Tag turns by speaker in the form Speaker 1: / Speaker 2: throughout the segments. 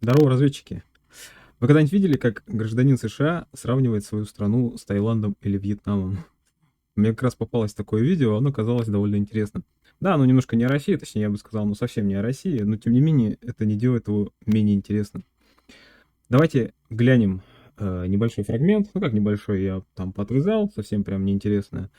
Speaker 1: Здорово, разведчики. Вы когда-нибудь видели, как гражданин США сравнивает свою страну с Таиландом или Вьетнамом? Мне как раз попалось такое видео, оно казалось довольно интересным. Да, оно немножко не о России, точнее, я бы сказал, ну совсем не о России, но тем не менее, это не делает его менее интересным. Давайте глянем небольшой фрагмент, ну как небольшой, я там поотрезал, совсем прям неинтересно.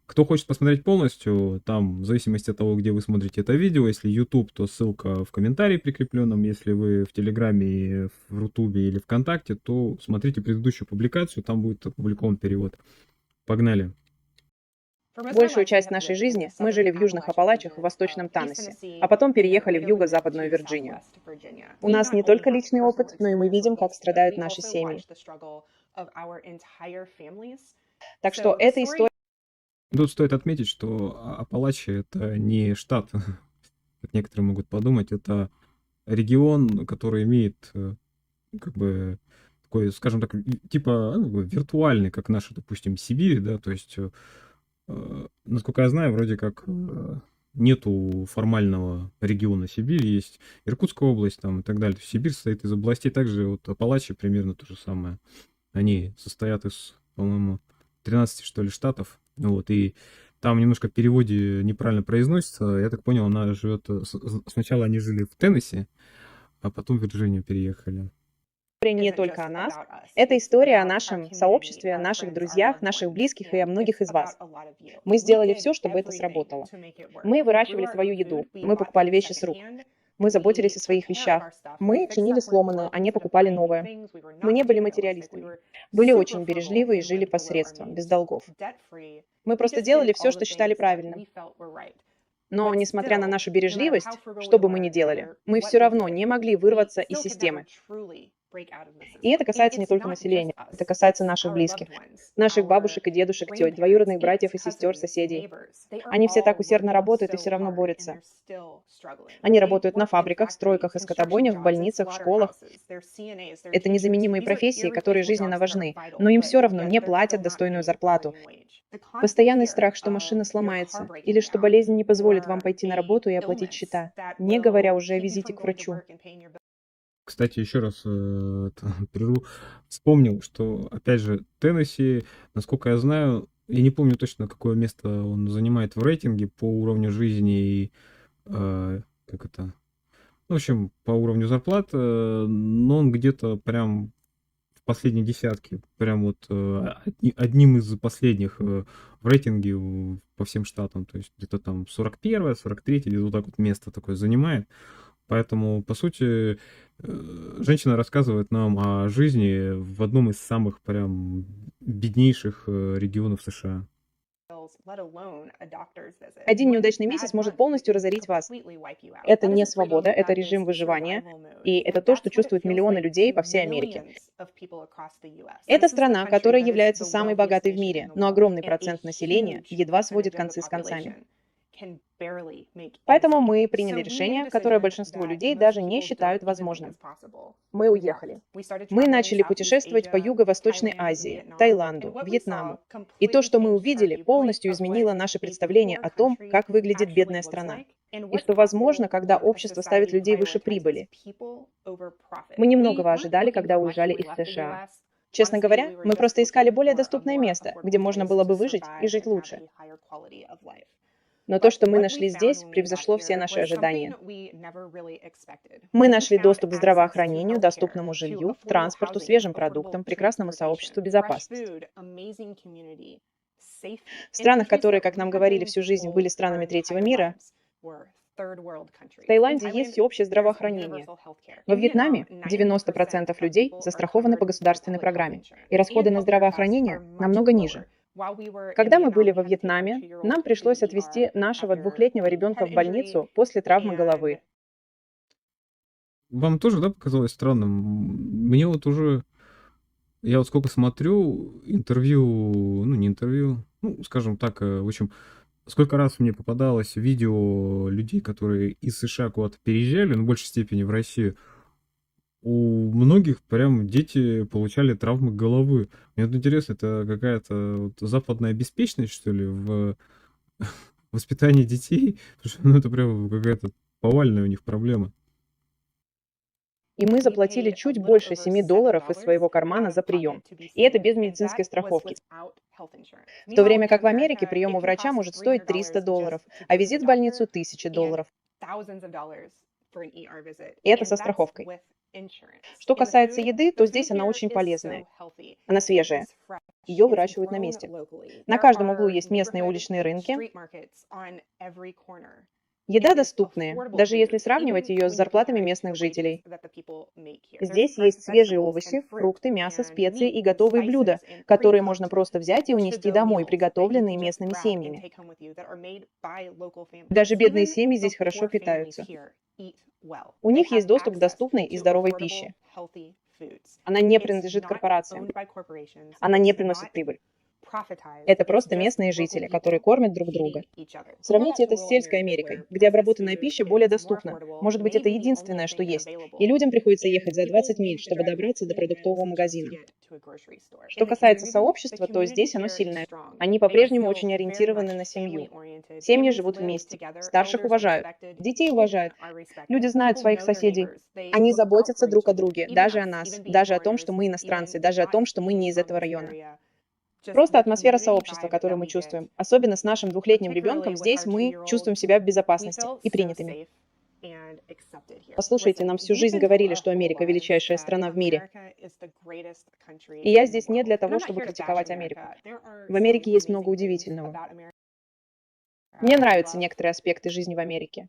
Speaker 1: Кто хочет посмотреть полностью, там, в зависимости от того, где вы смотрите это видео, если YouTube, то ссылка в комментарии прикрепленном, если вы в Телеграме, в Рутубе или ВКонтакте, то смотрите предыдущую публикацию, там будет опубликован перевод. Погнали.
Speaker 2: Большую часть нашей жизни мы жили в Южных Апалачах в Восточном Таннесси, а потом переехали в Юго-Западную Вирджинию. У нас не только личный опыт, но и мы видим, как страдают наши семьи. Так что эта история
Speaker 1: Тут стоит отметить, что Апалачи — это не штат, как некоторые могут подумать, это регион, который имеет как бы такой, скажем так, типа ну, виртуальный, как наша, допустим, Сибирь, да, то есть насколько я знаю, вроде как нету формального региона Сибирь, есть Иркутская область там и так далее. То есть Сибирь состоит из областей, также вот Апалачи примерно то же самое. Они состоят из, по-моему, 13, что ли, штатов. Вот, и там немножко в переводе неправильно произносится. Я так понял, она живет... Сначала они жили в Теннесси, а потом в Вирджинию переехали.
Speaker 2: не только о нас, это история о нашем сообществе, о наших друзьях, наших близких и о многих из вас. Мы сделали все, чтобы это сработало. Мы выращивали свою еду, мы покупали вещи с рук, мы заботились о своих вещах, мы чинили сломанное, а не покупали новое. Мы не были материалистами, были очень бережливы и жили посредством, без долгов. Мы просто делали все, что считали правильным. Но, несмотря на нашу бережливость, что бы мы ни делали, мы все равно не могли вырваться из системы. И это касается не только населения, это касается наших близких, наших бабушек и дедушек, теть, двоюродных братьев и сестер, соседей. Они все так усердно работают и все равно борются. Они работают на фабриках, стройках и скотобойнях, в больницах, в школах. Это незаменимые профессии, которые жизненно важны, но им все равно не платят достойную зарплату. Постоянный страх, что машина сломается, или что болезнь не позволит вам пойти на работу и оплатить счета, не говоря уже о визите к врачу.
Speaker 1: Кстати, еще раз прерву. Вспомнил, что, опять же, Теннесси, насколько я знаю, я не помню точно, какое место он занимает в рейтинге по уровню жизни и как это, ну, в общем, по уровню зарплат, но он где-то прям в последней десятке, прям вот одним из последних в рейтинге по всем штатам, то есть где-то там 41-е, 43-е, где-то вот так вот место такое занимает. Поэтому, по сути, женщина рассказывает нам о жизни в одном из самых прям беднейших регионов США.
Speaker 2: Один неудачный месяц может полностью разорить вас. Это не свобода, это режим выживания, и это то, что чувствуют миллионы людей по всей Америке. Это страна, которая является самой богатой в мире, но огромный процент населения едва сводит концы с концами. Поэтому мы приняли решение, которое большинство людей даже не считают возможным. Мы уехали. Мы начали путешествовать по Юго-Восточной Азии, Таиланду, Вьетнаму. И то, что мы увидели, полностью изменило наше представление о том, как выглядит бедная страна. И что возможно, когда общество ставит людей выше прибыли. Мы немногого ожидали, когда уезжали из США. Честно говоря, мы просто искали более доступное место, где можно было бы выжить и жить лучше. Но то, что мы нашли здесь, превзошло все наши ожидания. Мы нашли доступ к здравоохранению, доступному жилью, транспорту, свежим продуктам, прекрасному сообществу, безопасности. В странах, которые, как нам говорили всю жизнь, были странами третьего мира, в Таиланде есть всеобщее здравоохранение. Во Вьетнаме 90% людей застрахованы по государственной программе, и расходы на здравоохранение намного ниже. Когда мы были во Вьетнаме, нам пришлось отвезти нашего 2-летнего ребенка в больницу после травмы головы.
Speaker 1: Вам тоже, да, показалось странным? Мне вот уже, я вот сколько смотрю интервью, ну не интервью, ну скажем так, в общем, сколько раз мне попадалось видео людей, которые из США куда-то переезжали, ну в большей степени в Россию, у многих прям дети получали травмы головы. Мне вот интересно, это какая-то вот западная беспечность, что ли, в воспитании детей? Потому что, ну, это прям какая-то повальная у них проблема.
Speaker 2: И мы заплатили чуть больше $7 из своего кармана за прием. И это без медицинской страховки. В то время как в Америке прием у врача может стоить $300, а визит в больницу $1000. И это со страховкой. Что касается еды, то здесь она очень полезная. Она свежая. Ее выращивают на месте. На каждом углу есть местные уличные рынки. Еда доступная, даже если сравнивать ее с зарплатами местных жителей. Здесь есть свежие овощи, фрукты, мясо, специи и готовые блюда, которые можно просто взять и унести домой, приготовленные местными семьями. Даже бедные семьи здесь хорошо питаются. У них есть доступ к доступной и здоровой пище. Она не принадлежит корпорациям. Она не приносит прибыль. Это просто местные жители, которые кормят друг друга. Сравните это с сельской Америкой, где обработанная пища более доступна. Может быть, это единственное, что есть. И людям приходится ехать за 20 миль, чтобы добраться до продуктового магазина. Что касается сообщества, то здесь оно сильное. Они по-прежнему очень ориентированы на семью. Семьи живут вместе, старших уважают, детей уважают. Люди знают своих соседей. Они заботятся друг о друге, даже о нас, даже о том, что мы иностранцы, даже о том, что мы не из этого района. Просто атмосфера сообщества, которую мы чувствуем. Особенно с нашим 2-летним ребенком здесь мы чувствуем себя в безопасности и принятыми. Послушайте, нам всю жизнь говорили, что Америка величайшая страна в мире. И я здесь не для того, чтобы критиковать Америку. В Америке есть много удивительного. Мне нравятся некоторые аспекты жизни в Америке.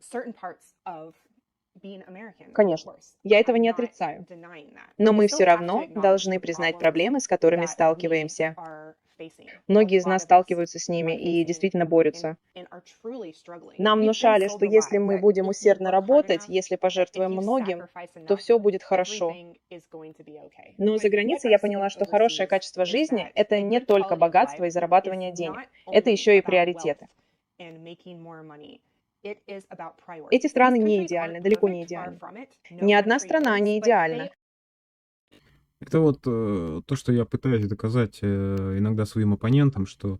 Speaker 2: Конечно, я этого не отрицаю. Но мы все равно должны признать проблемы, с которыми сталкиваемся. Многие из нас сталкиваются с ними и действительно борются. Нам внушали, что если мы будем усердно работать, если пожертвуем многим, то все будет хорошо. Но за границей я поняла, что хорошее качество жизни – это не только богатство и зарабатывание денег. Это еще и приоритеты. Эти страны не идеальны, далеко не идеальны. Ни одна страна не идеальна.
Speaker 1: Это вот то, что я пытаюсь доказать иногда своим оппонентам, что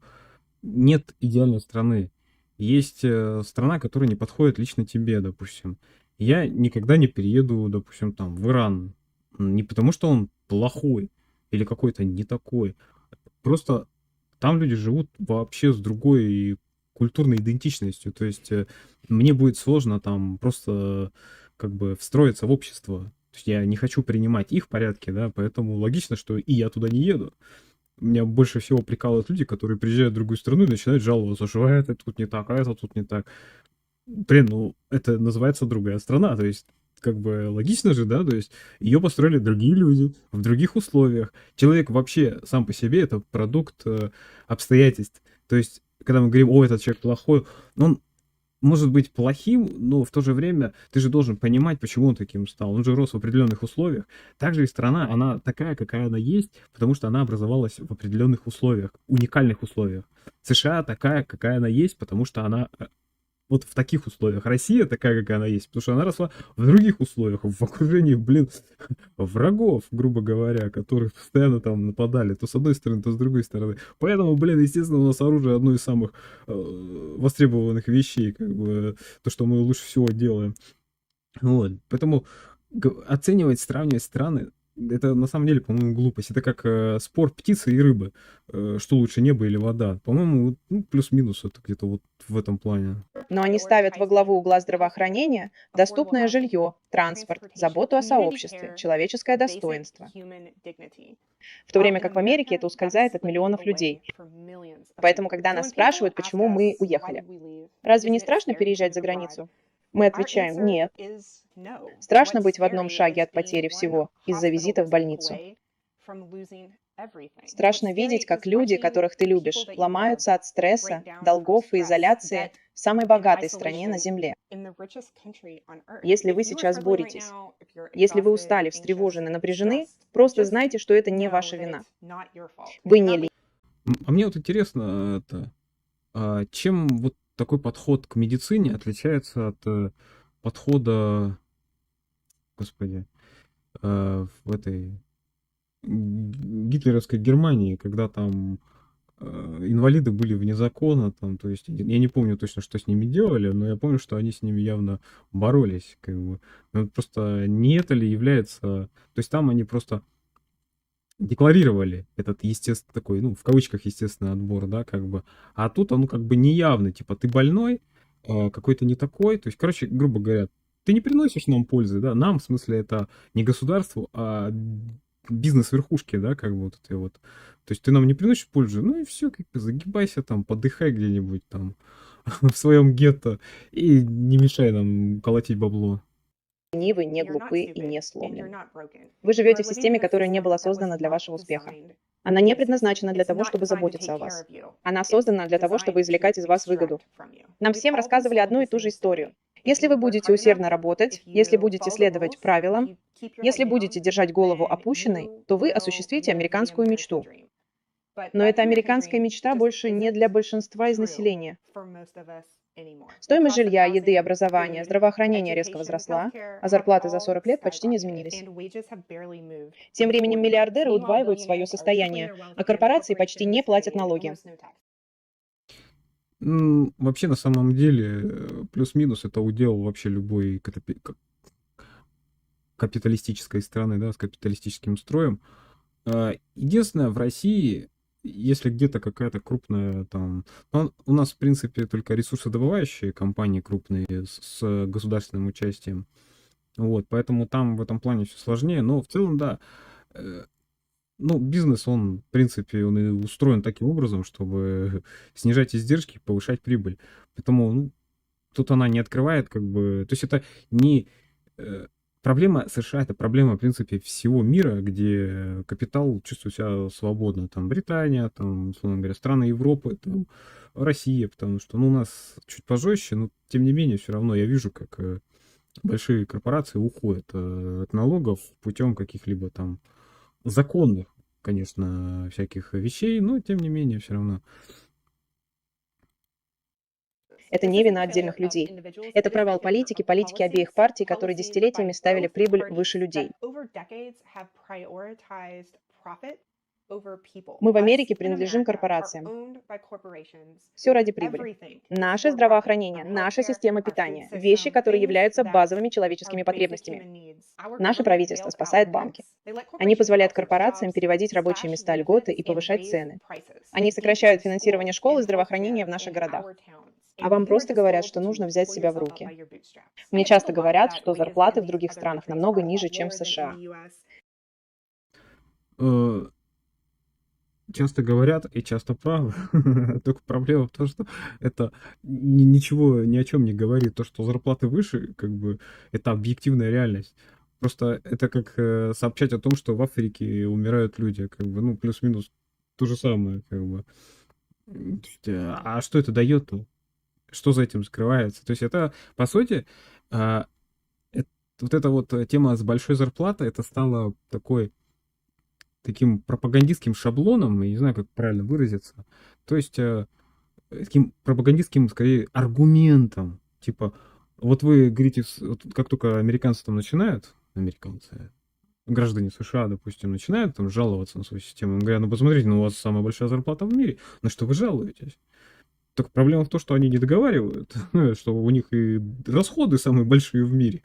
Speaker 1: нет идеальной страны. Есть страна, которая не подходит лично тебе, допустим. Я никогда не перееду, допустим, там, в Иран. Не потому, что он плохой или какой-то не такой. Просто там люди живут вообще с другой культурной идентичностью. То есть мне будет сложно там просто как бы встроиться в общество. То есть я не хочу принимать их порядки, да, поэтому логично, что и я туда не еду. Меня больше всего прикалывают люди, которые приезжают в другую страну и начинают жаловаться, что это тут не так, а это тут не так. Блин, ну это называется другая страна, то есть как бы логично же, да, то есть ее построили другие люди в других условиях. Человек вообще сам по себе это продукт обстоятельств. То есть когда мы говорим, о, этот человек плохой, он может быть плохим, но в то же время ты же должен понимать, почему он таким стал. Он же рос в определенных условиях. Также и страна, она такая, какая она есть, потому что она образовалась в определенных условиях, уникальных условиях. США такая, какая она есть, потому что она вот в таких условиях. Россия такая, какая она есть, потому что она росла в других условиях, в окружении, блин, врагов, грубо говоря, которые постоянно там нападали, то с одной стороны, то с другой стороны. Поэтому, блин, естественно, у нас оружие одно из самых востребованных вещей, как бы, то, что мы лучше всего делаем. Вот, поэтому оценивать, сравнивать страны, это на самом деле, по-моему, глупость. Это как спор птицы и рыбы. Что лучше, небо или вода? По-моему, ну, плюс-минус это где-то вот в этом плане.
Speaker 2: Но они ставят во главу угла здравоохранения доступное жилье, транспорт, заботу о сообществе, человеческое достоинство. В то время как в Америке это ускользает от миллионов людей. Поэтому, когда нас спрашивают, почему мы уехали, разве не страшно переезжать за границу? Мы отвечаем «нет». Страшно быть в одном шаге от потери всего из-за визита в больницу. Страшно видеть, как люди, которых ты любишь, ломаются от стресса, долгов и изоляции в самой богатой стране на Земле. Если вы сейчас боретесь, если вы устали, встревожены, напряжены, просто знайте, что это не ваша вина. Вы не ли.
Speaker 1: А мне вот интересно, чем вот такой подход к медицине отличается от подхода, господи, в этой гитлеровской Германии, когда там инвалиды были вне закона, там, то есть я не помню точно, что с ними делали, но я помню, что они с ними явно боролись, как бы. Ну, вот просто не это ли является... То есть там они просто декларировали этот естественный такой, ну, в кавычках, естественный отбор, да, как бы. А тут он как бы неявный, типа, ты больной, какой-то не такой. То есть, короче, грубо говоря, ты не приносишь нам пользы, да, нам, в смысле, это не государству, а бизнес верхушки, да, как бы вот этой вот. То есть ты нам не приносишь пользу, ну и все, как бы загибайся там, подыхай где-нибудь там в своем гетто и не мешай нам колотить бабло.
Speaker 2: ленивы, не глупы и не сломлены. Вы живете в системе, которая не была создана для вашего успеха. Она не предназначена для того, чтобы заботиться о вас. Она создана для того, чтобы извлекать из вас выгоду. Нам всем рассказывали одну и ту же историю. Если вы будете усердно работать, если будете следовать правилам, если будете держать голову опущенной, то вы осуществите американскую мечту. Но эта американская мечта больше не для большинства из населения. Стоимость жилья, еды, образования, здравоохранения резко возросла, а зарплаты за 40 лет почти не изменились. Тем временем миллиардеры удваивают свое состояние, а корпорации почти не платят налоги.
Speaker 1: Вообще, на самом деле, плюс-минус это удел вообще любой капиталистической страны, да, с капиталистическим строем. Единственное, в России, если где-то какая-то крупная там... У нас, в принципе, только ресурсодобывающие компании крупные с государственным участием. Вот, поэтому там в этом плане все сложнее. Но в целом, да, ну, бизнес, он, в принципе, он и устроен таким образом, чтобы снижать издержки, повышать прибыль. Поэтому, ну, тут она не открывает, как бы... То есть это не... Проблема США — это проблема, в принципе, всего мира, где капитал чувствует себя свободно. Там Британия, там, условно говоря, страны Европы, там, Россия, потому что, ну, у нас чуть пожестче, но, тем не менее, все равно я вижу, как большие корпорации уходят от налогов путем каких-либо там законных, конечно, всяких вещей, но, тем не менее, все равно.
Speaker 2: Это не вина отдельных людей. Это провал политики, политики обеих партий, которые десятилетиями ставили прибыль выше людей. Мы в Америке принадлежим корпорациям. Все ради прибыли. Наше здравоохранение, наша система питания — вещи, которые являются базовыми человеческими потребностями. Наше правительство спасает банки. Они позволяют корпорациям переводить рабочие места, льготы и повышать цены. Они сокращают финансирование школ и здравоохранения в наших городах. А вам просто говорят, что нужно взять себя в руки. Мне часто говорят, что зарплаты в других странах намного ниже, чем в США.
Speaker 1: Часто говорят и часто правы. Только проблема в том, что это ничего ни о чем не говорит. То, что зарплаты выше, как бы, это объективная реальность. Просто это как сообщать о том, что в Африке умирают люди, как бы, ну, плюс-минус то же самое, как бы. То есть, а что это дает-то? Что за этим скрывается? То есть это, по сути, а, вот эта вот тема с большой зарплатой, это стало таким пропагандистским шаблоном, я не знаю, как правильно выразиться. То есть таким пропагандистским, скорее, аргументом. Типа, вот вы говорите, вот как только американцы там начинают, граждане США, допустим, начинают там жаловаться на свою систему, им говорят, ну посмотрите, ну у вас самая большая зарплата в мире, на что вы жалуетесь? Только проблема в том, что они не договаривают, что у них и расходы самые большие в мире.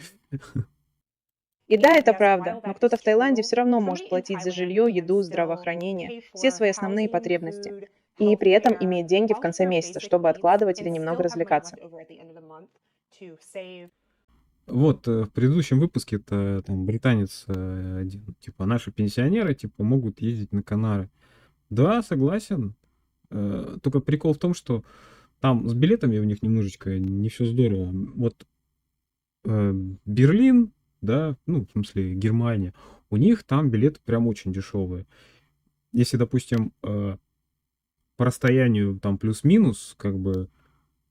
Speaker 2: И да, это правда, но кто-то в Таиланде все равно может платить за жилье, еду, здравоохранение, все свои основные потребности. И при этом иметь деньги в конце месяца, чтобы откладывать или немного развлекаться.
Speaker 1: Вот, в предыдущем выпуске-то там британец один, типа, наши пенсионеры, типа, могут ездить на Канары. Да, согласен. Только прикол в том, что там с билетами у них немножечко не все здорово. Вот Берлин, да, ну, в смысле, Германия, у них там билеты прям очень дешевые. Если, допустим, по расстоянию там плюс-минус, как бы,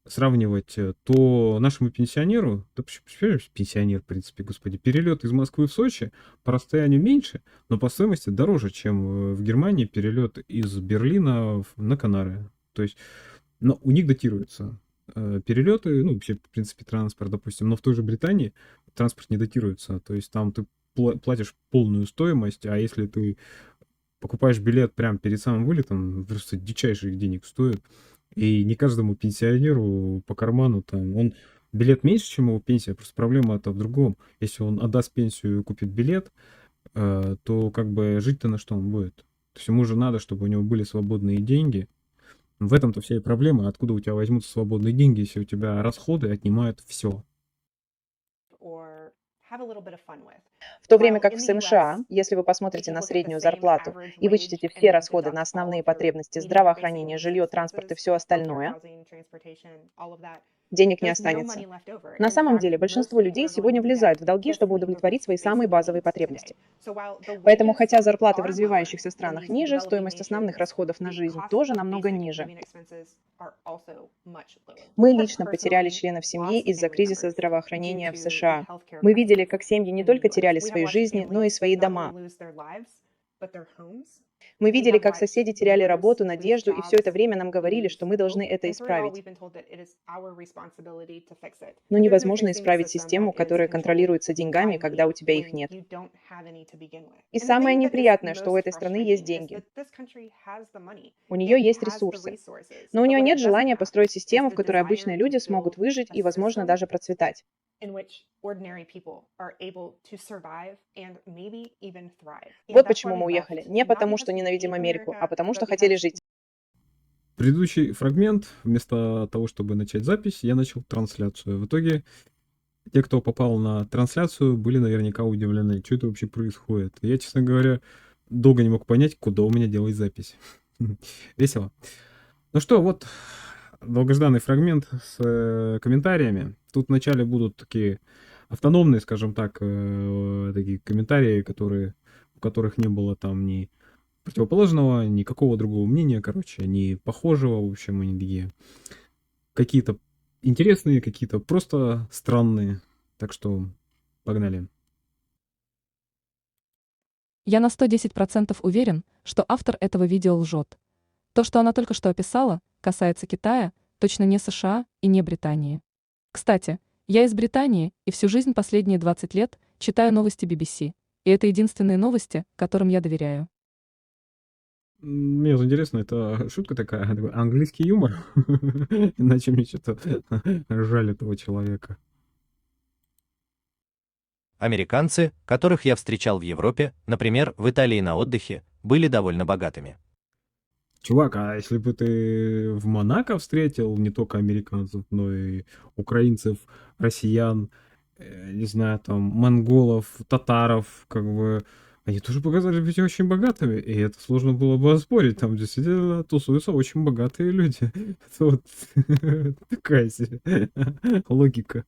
Speaker 1: сравнивать, то нашему пенсионеру, да пенсионер, в принципе, господи, перелет из Москвы в Сочи по расстоянию меньше, но по стоимости дороже, чем в Германии перелет из Берлина на Канары. То есть, но у них датируются перелеты, ну, вообще, в принципе, транспорт, допустим, но в той же Британии транспорт не датируется. То есть там ты платишь полную стоимость, а если ты покупаешь билет прямо перед самым вылетом, просто дичайших денег стоит. И не каждому пенсионеру по карману там, он билет меньше, чем его пенсия, просто проблема-то в другом. Если он отдаст пенсию и купит билет, то как бы жить-то на что он будет? То есть ему же надо, чтобы у него были свободные деньги. В этом-то вся и проблема. Откуда у тебя возьмутся свободные деньги, если у тебя расходы отнимают все?
Speaker 2: В то время как в США, если вы посмотрите на среднюю зарплату и вычтете все расходы на основные потребности здравоохранение, жилье, транспорт и все остальное, денег не останется. На самом деле, большинство людей сегодня влезают в долги, чтобы удовлетворить свои самые базовые потребности. Поэтому, хотя зарплаты в развивающихся странах ниже, стоимость основных расходов на жизнь тоже намного ниже. Мы лично потеряли членов семьи из-за кризиса здравоохранения в США. Мы видели, как семьи не только теряли свои жизни, но и свои дома. Мы видели, как соседи теряли работу, надежду, и все это время нам говорили, что мы должны это исправить. Но невозможно исправить систему, которая контролируется деньгами, когда у тебя их нет. И самое неприятное, что у этой страны есть деньги. У нее есть ресурсы. Но у нее нет желания построить систему, в которой обычные люди смогут выжить и, возможно, даже процветать. Вот почему мы уехали. Не потому, что ненавидим Америку, а потому, что хотели жить.
Speaker 1: Предыдущий фрагмент, вместо того, чтобы начать запись, я начал трансляцию. В итоге те, кто попал на трансляцию, были наверняка удивлены, что это вообще происходит. Я, честно говоря, долго не мог понять, куда у меня делать запись. Весело. Ну что, вот долгожданный фрагмент с комментариями. Тут вначале будут такие автономные, скажем так, такие комментарии, у которых не было там ни противоположного, никакого другого мнения, короче, ни похожего, в общем, они такие какие-то интересные, какие-то просто странные. Так что погнали.
Speaker 3: Я на 110% уверен, что автор этого видео лжет. То, что она только что описала, касается Китая, точно не США и не Британии. Кстати, я из Британии и всю жизнь последние 20 лет читаю новости BBC, и это единственные новости, которым я доверяю.
Speaker 1: Мне вот интересно, это шутка такая, такой английский юмор? Иначе мне что-то жаль этого человека.
Speaker 4: Американцы, которых я встречал в Европе, например, в Италии на отдыхе, были довольно богатыми.
Speaker 1: Чувак, а если бы ты в Монако встретил не только американцев, но и украинцев, россиян, не знаю, там, монголов, татаров, как бы, они тоже показали быть очень богатыми, и это сложно было бы оспорить, там действительно тусуются очень богатые люди. Это вот такая себе логика.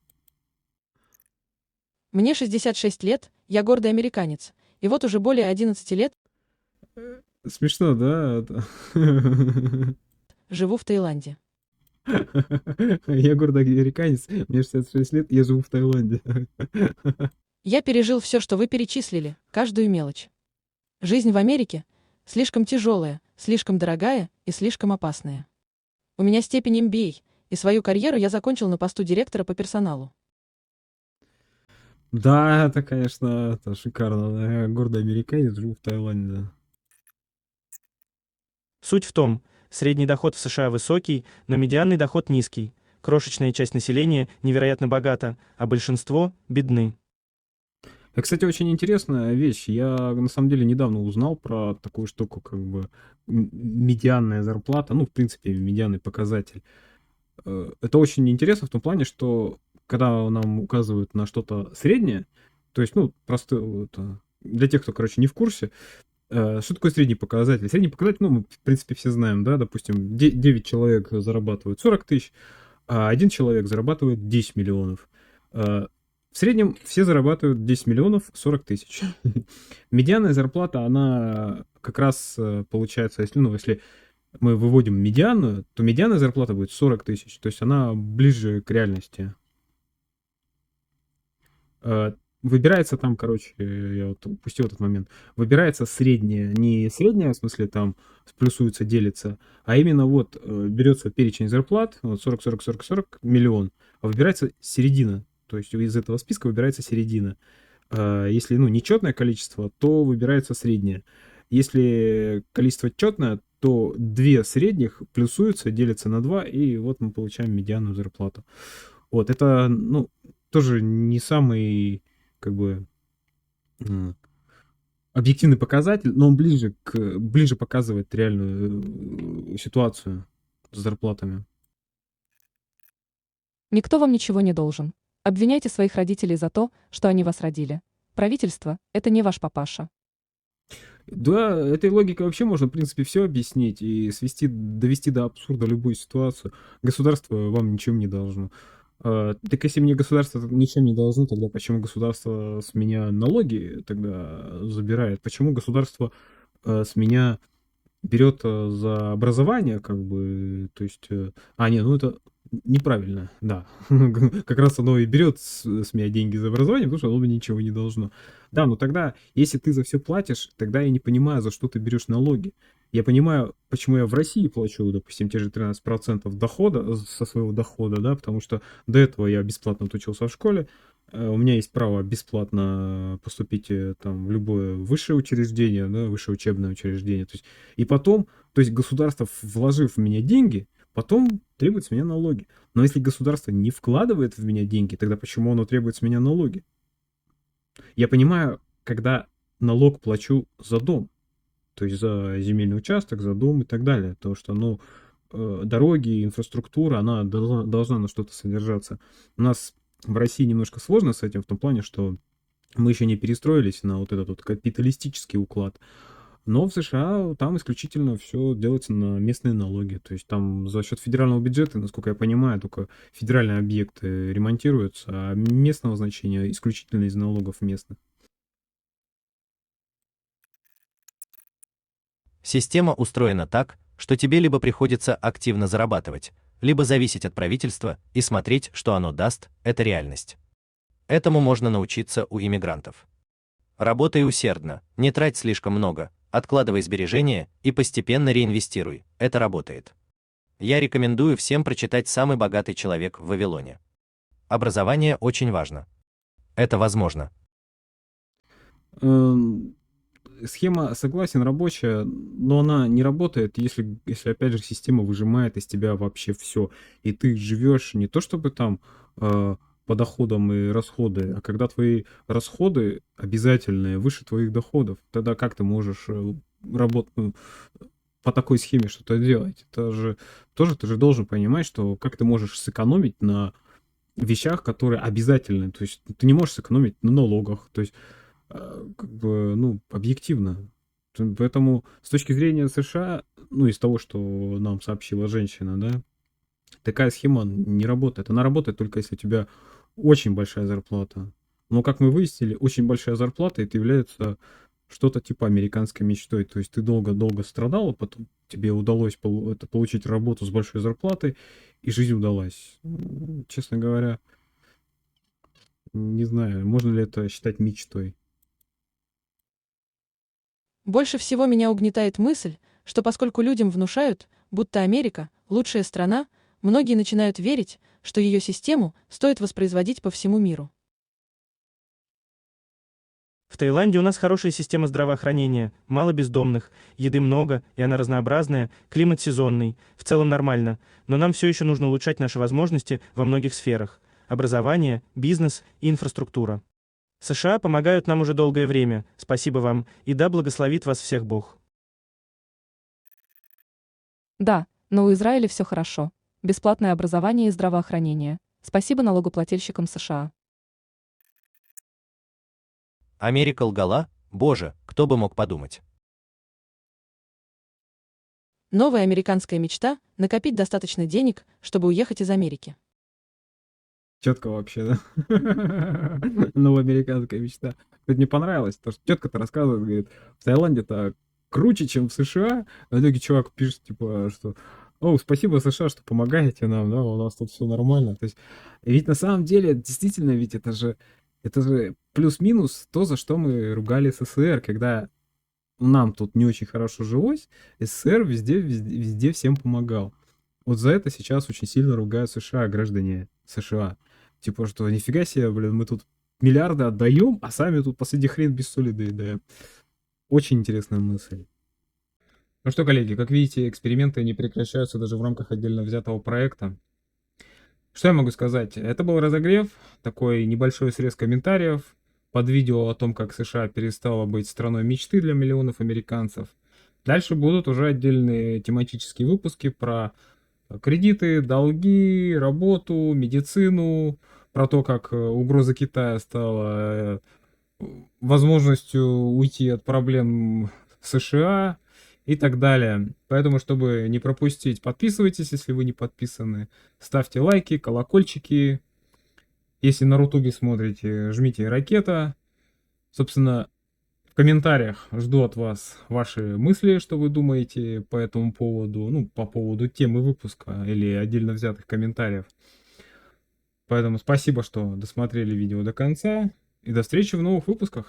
Speaker 3: Мне 66 лет, я гордый американец, и вот уже более 11 лет
Speaker 1: Смешно, да?
Speaker 3: живу в Таиланде.
Speaker 1: Я гордый американец, мне 66 лет, я живу в Таиланде.
Speaker 3: Я пережил все, что вы перечислили, каждую мелочь. Жизнь в Америке слишком тяжелая, слишком дорогая и слишком опасная. У меня степень MBA, и свою карьеру я закончил на посту директора по персоналу.
Speaker 1: Да, это, конечно, это шикарно. Я гордый американец, живу в Таиланде.
Speaker 5: Суть в том, средний доход в США высокий, но медианный доход низкий. Крошечная часть населения невероятно богата, а большинство бедны.
Speaker 1: Это, кстати, очень интересная вещь. Я, на самом деле, недавно узнал про такую штуку, как бы медианная зарплата, ну, в принципе, медианный показатель. Это очень интересно в том плане, что когда нам указывают на что-то среднее, то есть, ну, просто вот, для тех, кто, короче, не в курсе, что такое средний показатель? Средний показатель, ну, мы, в принципе, все знаем, да, допустим, 9 человек зарабатывают 40 тысяч, а один человек зарабатывает 10 миллионов. В среднем все зарабатывают 10 миллионов 40 тысяч. Медианная зарплата, она как раз получается, если мы выводим медианную, то медианная зарплата будет 40 тысяч, то есть она ближе к реальности. Выбирается там, короче, я вот упустил этот момент, выбирается средняя, не средняя, в смысле там плюсуется, делится, а именно вот берется перечень зарплат, вот 40, 40, 40, 40, миллион, а выбирается середина, то есть из этого списка выбирается середина. Если, ну, нечетное количество, то выбирается среднее. Если количество четное, то 2 средних плюсуются, делятся на 2, и вот мы получаем медианную зарплату. Вот, это, ну, тоже не самый, как бы, объективный показатель, но он ближе показывает реальную ситуацию с зарплатами.
Speaker 3: Никто вам ничего не должен. Обвиняйте своих родителей за то, что они вас родили. Правительство– это не ваш папаша.
Speaker 1: Да, этой логикой вообще можно, в принципе, все объяснить и довести до абсурда любую ситуацию. Государство вам ничем не должно. Так если мне государство ничем не должно, тогда почему государство с меня налоги тогда забирает? Почему государство с меня берет за образование, как бы, то есть... не, ну это неправильно, да. Как раз оно и берет с меня деньги за образование, потому что оно мне ничего не должно. Да, но тогда, если ты за все платишь, тогда я не понимаю, за что ты берешь налоги. Я понимаю, почему я в России плачу, допустим, те же 13% дохода, со своего дохода, да, потому что до этого я бесплатно отучился в школе, у меня есть право бесплатно поступить там в любое высшее учреждение, да, высшее учебное учреждение. То есть, и потом, то есть государство, вложив в меня деньги, потом требует с меня налоги. Но если государство не вкладывает в меня деньги, тогда почему оно требует с меня налоги? Я понимаю, когда налог плачу за дом, то есть за земельный участок, за дом и так далее. Потому что, ну, дороги, инфраструктура, она должна на что-то содержаться. У нас в России немножко сложно с этим в том плане, что мы еще не перестроились на вот этот вот капиталистический уклад. Но в США там исключительно все делается на местные налоги. То есть там за счет федерального бюджета, насколько я понимаю, только федеральные объекты ремонтируются, а местного значения исключительно из налогов местных.
Speaker 4: Система устроена так, что тебе либо приходится активно зарабатывать, либо зависеть от правительства и смотреть, что оно даст, это реальность. Этому можно научиться у иммигрантов. Работай усердно, не трать слишком много, откладывай сбережения и постепенно реинвестируй, это работает. Я рекомендую всем прочитать «Самый богатый человек в Вавилоне». Образование очень важно. Это возможно.
Speaker 1: Схема, согласен, рабочая, но она не работает, если опять же, система выжимает из тебя вообще все. И ты живешь не то чтобы там по доходам и расходы, а когда твои расходы обязательные выше твоих доходов, тогда как ты можешь работать по такой схеме что-то делать? Это же тоже ты же должен понимать, что как ты можешь сэкономить на вещах, которые обязательны. То есть ты не можешь сэкономить на налогах. То есть как бы, ну, объективно. Поэтому с точки зрения США, ну, из того, что нам сообщила женщина, да, такая схема не работает. Она работает только если у тебя очень большая зарплата. Но, как мы выяснили, очень большая зарплата это является что-то типа американской мечтой. То есть ты долго-долго страдал, а потом тебе удалось получить работу с большой зарплатой, и жизнь удалась. Честно говоря, не знаю, можно ли это считать мечтой.
Speaker 3: Больше всего меня угнетает мысль, что поскольку людям внушают, будто Америка– лучшая страна, многие начинают верить, что ее систему стоит воспроизводить по всему миру.
Speaker 5: В Таиланде у нас хорошая система здравоохранения, мало бездомных, еды много, и она разнообразная, климат сезонный, в целом нормально, но нам все еще нужно улучшать наши возможности во многих сферах – образование, бизнес и инфраструктура. США помогают нам уже долгое время, спасибо вам, и да благословит вас всех Бог.
Speaker 3: Да, но у Израиля все хорошо. Бесплатное образование и здравоохранение. Спасибо налогоплательщикам США.
Speaker 4: Америка лгала? Боже, кто бы мог подумать.
Speaker 3: Новая американская мечта– накопить достаточно денег, чтобы уехать из Америки.
Speaker 1: Четко вообще, да? Новая американская мечта. Это мне понравилось, потому что тетка-то рассказывает, говорит, в Таиланде-то круче, чем в США. В итоге чувак пишет, типа, что «О, спасибо, США, что помогаете нам, да, у нас тут все нормально». То есть, и ведь на самом деле, действительно, ведь это же плюс-минус то, за что мы ругали СССР, когда нам тут не очень хорошо жилось, СССР везде всем помогал. Вот за это сейчас очень сильно ругают США, граждане США. Типа, что нифига себе, блин, мы тут миллиарды отдаем, а сами тут последний хрен без соли доедаем. Очень интересная мысль. Ну что, коллеги, как видите, эксперименты не прекращаются даже в рамках отдельно взятого проекта. Что я могу сказать? Это был разогрев, такой небольшой срез комментариев под видео о том, как США перестала быть страной мечты для миллионов американцев. Дальше будут уже отдельные тематические выпуски про кредиты, долги, работу, медицину, про то, как угроза Китая стала возможностью уйти от проблем США и так далее. Поэтому, чтобы не пропустить, подписывайтесь, если вы не подписаны, ставьте лайки, колокольчики. Если на Рутубе смотрите, жмите ракета. Собственно, в комментариях жду от вас ваши мысли, что вы думаете по этому поводу, ну, по поводу темы выпуска или отдельно взятых комментариев. Поэтому спасибо, что досмотрели видео до конца, и до встречи в новых выпусках.